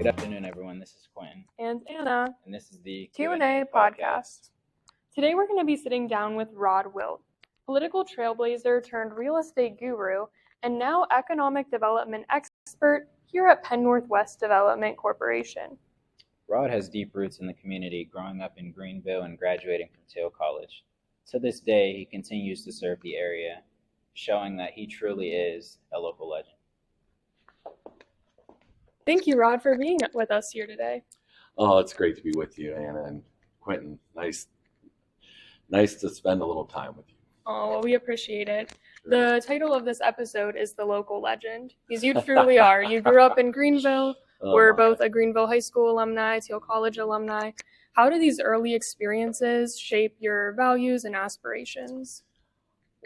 afternoon, everyone. This is Quentin. And Anna. And this is the Q&A podcast. Today we're going to be sitting down with Rod Wilt, political trailblazer turned real estate guru, and now economic development expert here at Penn-Northwest Development Corporation. Rod has deep roots in the community, growing up in Greenville and graduating from Thiel College. To this day, he continues to serve the area, showing that he truly is a local legend. Thank you, Rod, for being with us here today. Oh, it's great to be with you, Anna and Quentin. Nice to spend a little time with you. Oh, well, we appreciate it. Sure. The title of this episode is The Local Legend, because you truly are. You grew up in Greenville. We're both a Greenville High School alumni, Thiel College alumni. How do these early experiences shape your values and aspirations?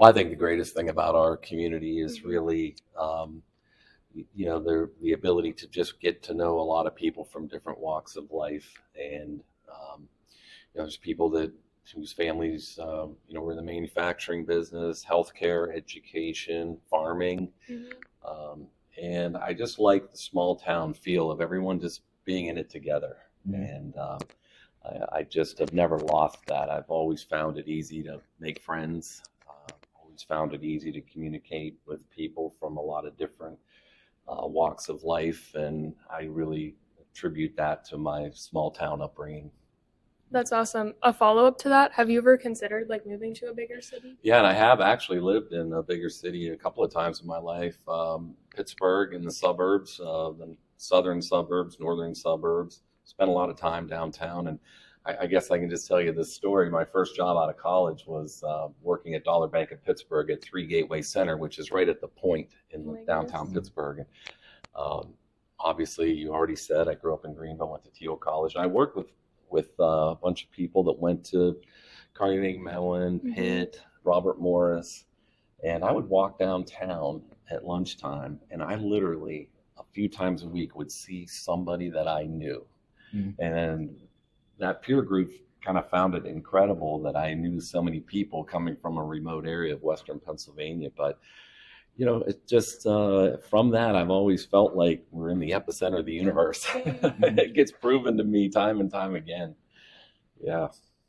Well, I think the greatest thing about our community is really the ability to just get to know a lot of people from different walks of life, and there's people whose families were in the manufacturing business, healthcare, education, farming, and I just like the small town feel of everyone just being in it together. And I just have never lost that. I've always found it easy to make friends. Always found it easy to communicate with people from a lot of different walks of life, and I really attribute that to my small town upbringing. That's awesome. A follow-up to that, have you ever considered moving to a bigger city? Yeah, and I have actually lived in a bigger city a couple of times in my life. Pittsburgh in the suburbs, the southern suburbs, northern suburbs. Spent a lot of time downtown, and I guess I can just tell you this story. My first job out of college was working at Dollar Bank of Pittsburgh at 3 Gateway Center, which is right at the point in downtown Pittsburgh. And obviously, you already said I grew up in Greenville, went to Thiel College. And I worked with a bunch of people that went to Carnegie Mellon, Pitt, Robert Morris. And I would walk downtown at lunchtime, and I literally, a few times a week, would see somebody that I knew. And that peer group kind of found it incredible that I knew so many people coming from a remote area of Western Pennsylvania. But, it just, from that, I've always felt like we're in the epicenter of the universe. It gets proven to me time and time again. Yeah.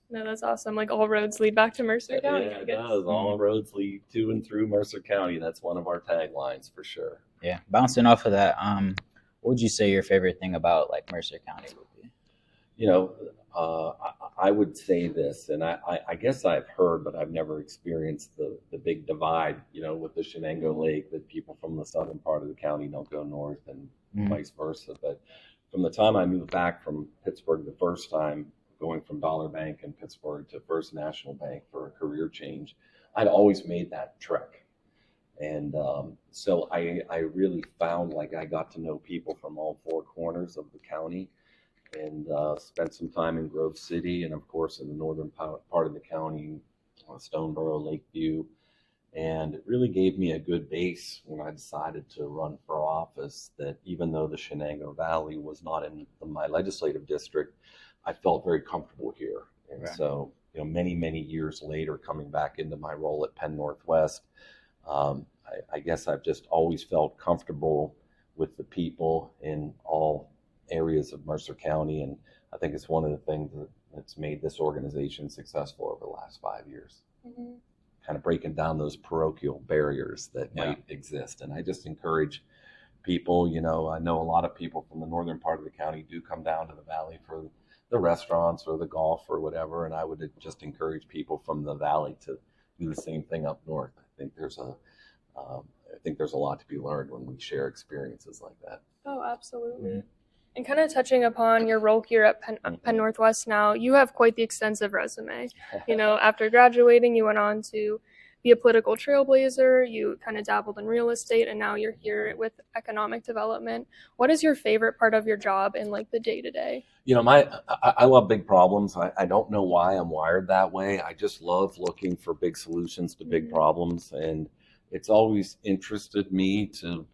No, that's awesome. All roads lead back to Mercer County. Yeah, it does. All roads lead to and through Mercer County. That's one of our taglines for sure. Yeah. Bouncing off of that, what would you say your favorite thing about Mercer County would be? I would say this, and I guess I've heard, but I've never experienced the big divide, with the Shenango Lake, that people from the southern part of the county don't go north and vice versa. But from the time I moved back from Pittsburgh the first time, going from Dollar Bank in Pittsburgh to First National Bank for a career change, I'd always made that trek. And so I really found I got to know people from all four corners of the county, and spent some time in Grove City, and of course in the northern part of the county, Stoneboro, Lakeview. And it really gave me a good base when I decided to run for office, that even though the Shenango Valley was not in my legislative district, I felt very comfortable here. And so, many, many years later, coming back into my role at Penn-Northwest, I guess I've just always felt comfortable with the people in all areas of Mercer County, and I think it's one of the things that's made this organization successful over the last 5 years. Kind of breaking down those parochial barriers that might exist. And I just encourage people, I know a lot of people from the northern part of the county do come down to the valley for the restaurants or the golf or whatever, and I would just encourage people from the valley to do the same thing up north. I think there's a lot to be learned when we share experiences like that. Oh, absolutely. And kind of touching upon your role here at Penn-Northwest now, you have quite the extensive resume. After graduating, you went on to be a political trailblazer, you kind of dabbled in real estate, and now you're here with economic development. What is your favorite part of your job in the day-to-day? I love big problems. I don't know why I'm wired that way. I just love looking for big solutions to big problems. And it's always interested me to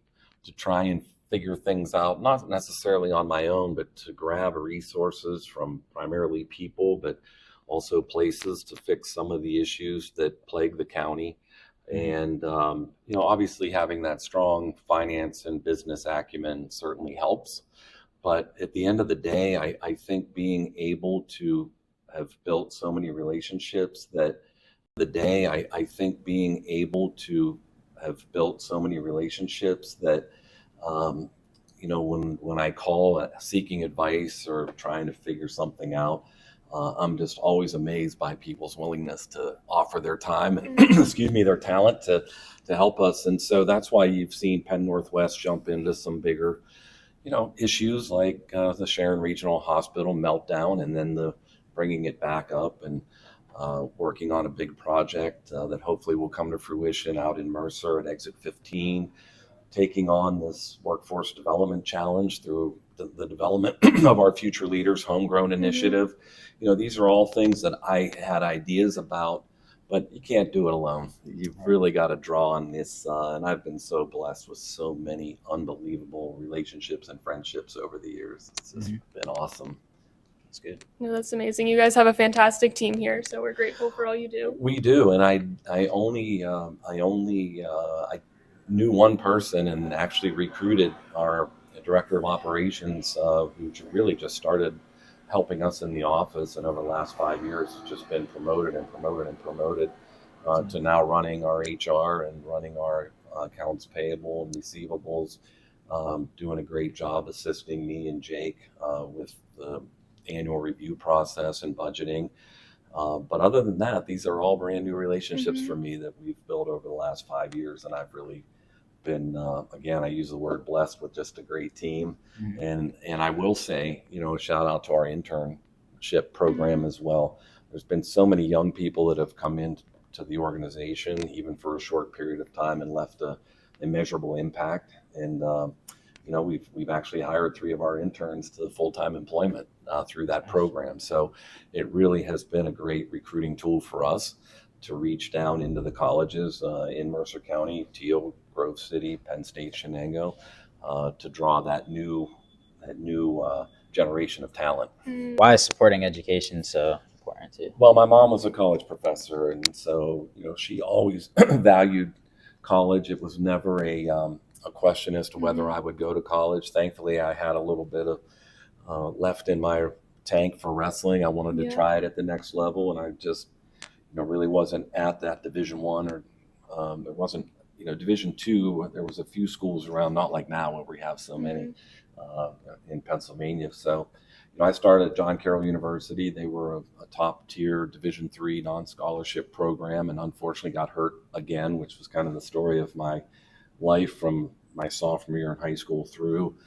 try and figure things out, not necessarily on my own, but to grab resources from primarily people, but also places to fix some of the issues that plague the county. And, obviously having that strong finance and business acumen certainly helps. But at the end of the day, I think being able to have built so many relationships that I think being able to have built so many relationships that, um, when I call seeking advice or trying to figure something out, I'm just always amazed by people's willingness to offer their time and excuse me, their talent to help us. And so that's why you've seen Penn Northwest jump into some bigger, issues like the Sharon Regional Hospital meltdown, and then the bringing it back up and working on a big project that hopefully will come to fruition out in Mercer at Exit 15, taking on this workforce development challenge through the development of our Future Leaders Homegrown Initiative. These are all things that I had ideas about, but you can't do it alone. You've really got to draw on this. And I've been so blessed with so many unbelievable relationships and friendships over the years. It's just been awesome. It's good. No, that's amazing. You guys have a fantastic team here, so we're grateful for all you do. We do, and I knew one person and actually recruited our director of operations, who really just started helping us in the office, and over the last 5 years has just been promoted to now running our HR and running our accounts payable and receivables, doing a great job assisting me and Jake with the annual review process and budgeting. But other than that, these are all brand new relationships for me that we've built over the last 5 years, and I've really been, again, I use the word blessed with just a great team. And I will say, a shout out to our internship program as well. There's been so many young people that have come into the organization, even for a short period of time, and left a immeasurable impact. And we've actually hired 3 of our interns to full-time employment through that program. So it really has been a great recruiting tool for us to reach down into the colleges in Mercer County, Teal, Grove City, Penn State, Shenango, to draw that new generation of talent. Why is supporting education so important too? Well, my mom was a college professor, and so she always valued college. It was never a question as to whether I would go to college. Thankfully, I had a little bit of left in my tank for wrestling. I wanted to try it at the next level, and I just really wasn't at that Division I, or there wasn't Division II. There was a few schools around, not like now where we have so many in Pennsylvania. So I started at John Carroll University. They were a top tier Division III non-scholarship program, and unfortunately got hurt again, which was kind of the story of my life from my sophomore year in high school through.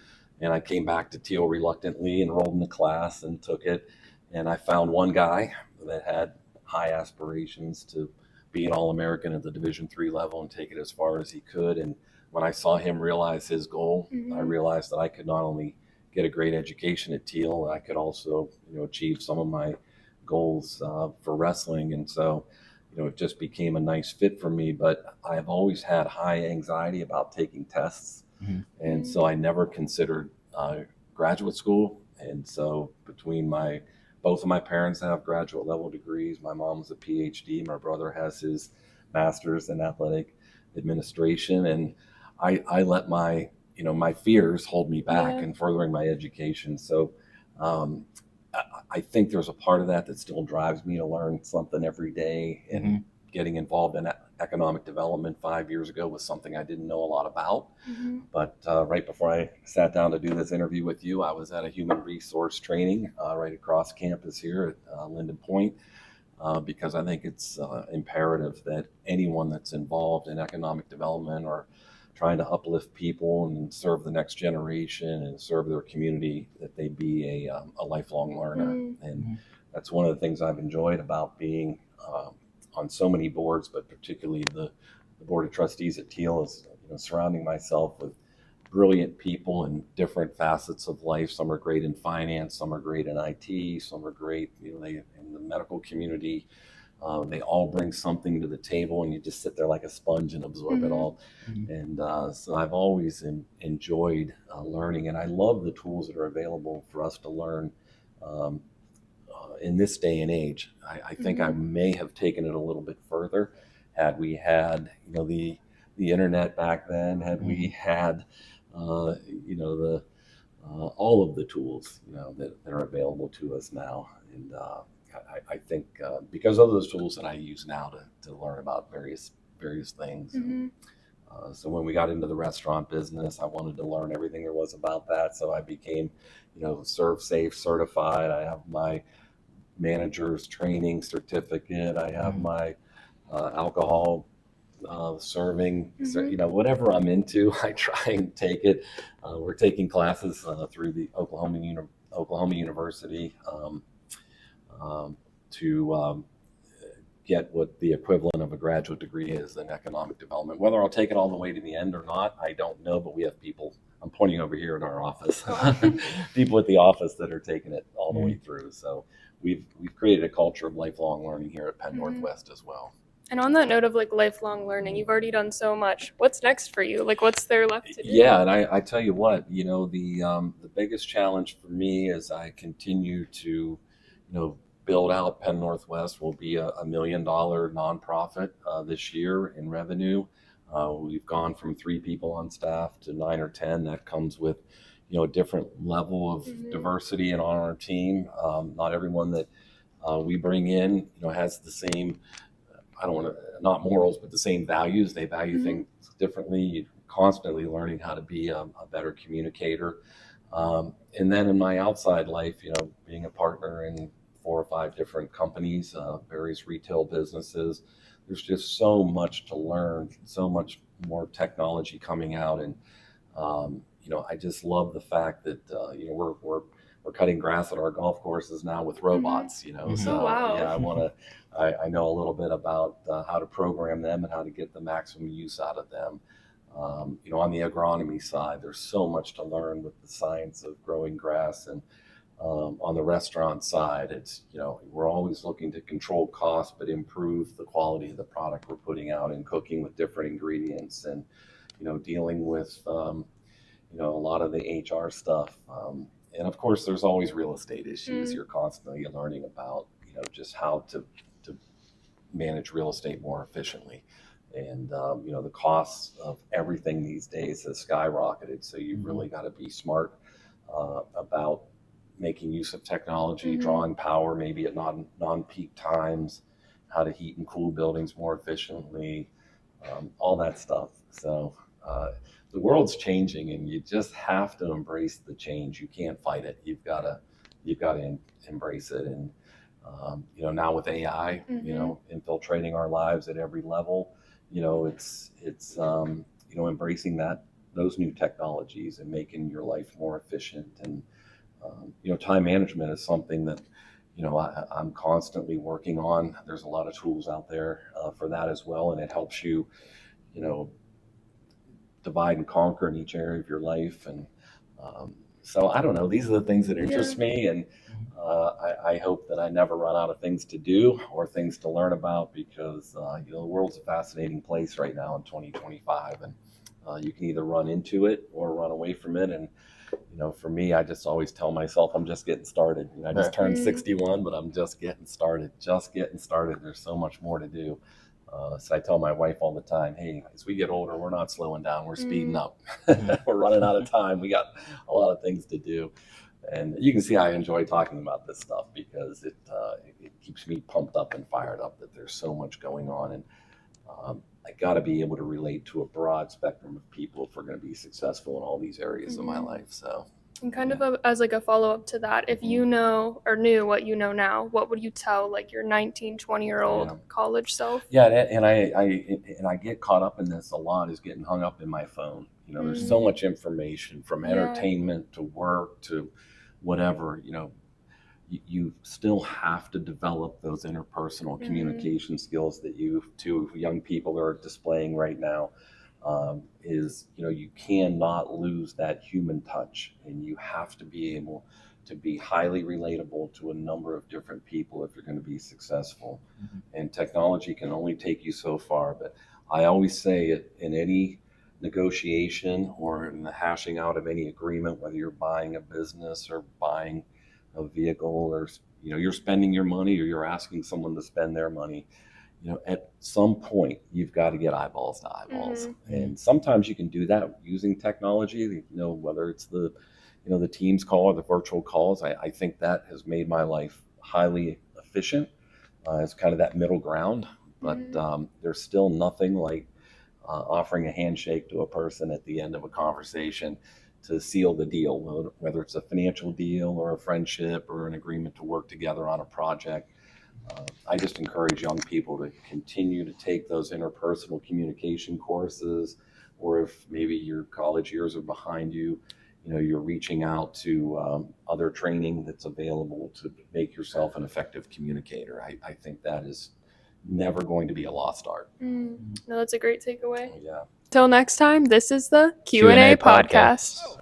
And I came back to Teal reluctantly, enrolled in the class and took it. And I found one guy that had high aspirations to be an All-American at the Division III level and take it as far as he could. And when I saw him realize his goal, I realized that I could not only get a great education at Teal, I could also achieve some of my goals for wrestling. And so it just became a nice fit for me. But I've always had high anxiety about taking tests. And so I never considered graduate school. And so both of my parents have graduate level degrees. My mom's a PhD. My brother has his master's in athletic administration. And I let my fears hold me back in furthering my education. So I think there's a part of that still drives me to learn something every day. And getting involved in economic development 5 years ago was something I didn't know a lot about. But right before I sat down to do this interview with you, I was at a human resource training right across campus here at Linden Point, because I think it's imperative that anyone that's involved in economic development or trying to uplift people and serve the next generation and serve their community, that they be a lifelong learner. And that's one of the things I've enjoyed about being on so many boards, but particularly the board of trustees at Teal, is surrounding myself with brilliant people in different facets of life. Some are great in finance, some are great in IT, some are great in the medical community. They all bring something to the table, and you just sit there like a sponge and absorb it all. And so I've always enjoyed learning, and I love the tools that are available for us to learn in this day and age. I think I may have taken it a little bit further had we had the internet back then, had we had the all of the tools, that are available to us now. And I think because of those tools that I use now to learn about various things. Mm-hmm. So when we got into the restaurant business, I wanted to learn everything there was about that. So I became, Serve Safe certified. I have my manager's training certificate. I have my alcohol serving. Whatever I'm into, I try and take it. We're taking classes through the Oklahoma University to get what the equivalent of a graduate degree is in economic development. Whether I'll take it all the way to the end or not, I don't know, but we have people, I'm pointing over here in our office, people at the office that are taking it all the way through. So we've created a culture of lifelong learning here at Penn-Northwest as well. And on that note of like lifelong learning, you've already done so much. What's next for you? Like, what's there left to do? Yeah, and I tell you what, the biggest challenge for me as I continue to, build out Penn-Northwest will be a $1 million nonprofit this year in revenue. We've gone from 3 people on staff to 9 or 10. That comes with, a different level of diversity and on our team. Not everyone that we bring in, has the same, I don't want to, not morals, but the same values. They value things differently. You're constantly learning how to be a better communicator. And then in my outside life, being a partner in 4 or 5 different companies, various retail businesses, there's just so much to learn, so much more technology coming out. And, I just love the fact that, we're cutting grass at our golf courses now with robots, So Oh, wow. yeah, I know a little bit about how to program them and how to get the maximum use out of them. On the agronomy side, there's so much to learn with the science of growing grass. And on the restaurant side, it's, we're always looking to control costs, but improve the quality of the product we're putting out and cooking with different ingredients and, dealing with, a lot of the HR stuff. And of course, there's always real estate issues. You're constantly learning about, just how to manage real estate more efficiently. And, the costs of everything these days has skyrocketed. So you've really got to be smart about making use of technology, drawing power maybe at non-peak times, how to heat and cool buildings more efficiently, all that stuff. So the world's changing, and you just have to embrace the change. You can't fight it. You've got to embrace it. And now with AI, infiltrating our lives at every level, it's embracing those new technologies and making your life more efficient. And time management is something that I'm constantly working on. There's a lot of tools out there for that as well, and it helps you divide and conquer in each area of your life. And so I don't know, these are the things that interest me, and I hope that I never run out of things to do or things to learn about, because the world's a fascinating place right now in 2025, and you can either run into it or run away from it. And for me, I just always tell myself I'm just getting started. I just turned 61, but I'm just getting started. There's so much more to do. So I tell my wife all the time, hey, as we get older, we're not slowing down, we're speeding up. We're running out of time. We got a lot of things to do. And you can see I enjoy talking about this stuff, because it keeps me pumped up and fired up that there's so much going on. And I got to be able to relate to a broad spectrum of people if we're going to be successful in all these areas of my life. So, and kind of as like a follow-up to that, if you know or knew what you know now, what would you tell like your 19, 20-year-old college self? Yeah, and I get caught up in this a lot, is getting hung up in my phone. There's so much information, from entertainment to work to whatever. You still have to develop those interpersonal communication skills that you 2 young people are displaying right now. You cannot lose that human touch, and you have to be able to be highly relatable to a number of different people if you're going to be successful. And technology can only take you so far. But I always say it in any negotiation or in the hashing out of any agreement, whether you're buying a business or buying a vehicle, or you're spending your money or you're asking someone to spend their money, at some point you've got to get eyeballs to eyeballs. And sometimes you can do that using technology, whether it's the the Teams call or the virtual calls. I think that has made my life highly efficient. It's kind of that middle ground, but there's still nothing like offering a handshake to a person at the end of a conversation to seal the deal, whether it's a financial deal or a friendship or an agreement to work together on a project. I just encourage young people to continue to take those interpersonal communication courses, or if maybe your college years are behind you, you're reaching out to other training that's available to make yourself an effective communicator. I think that is never going to be a lost art. No, that's a great takeaway. Yeah. Till next time, this is the Q&A Q&A podcast. podcast.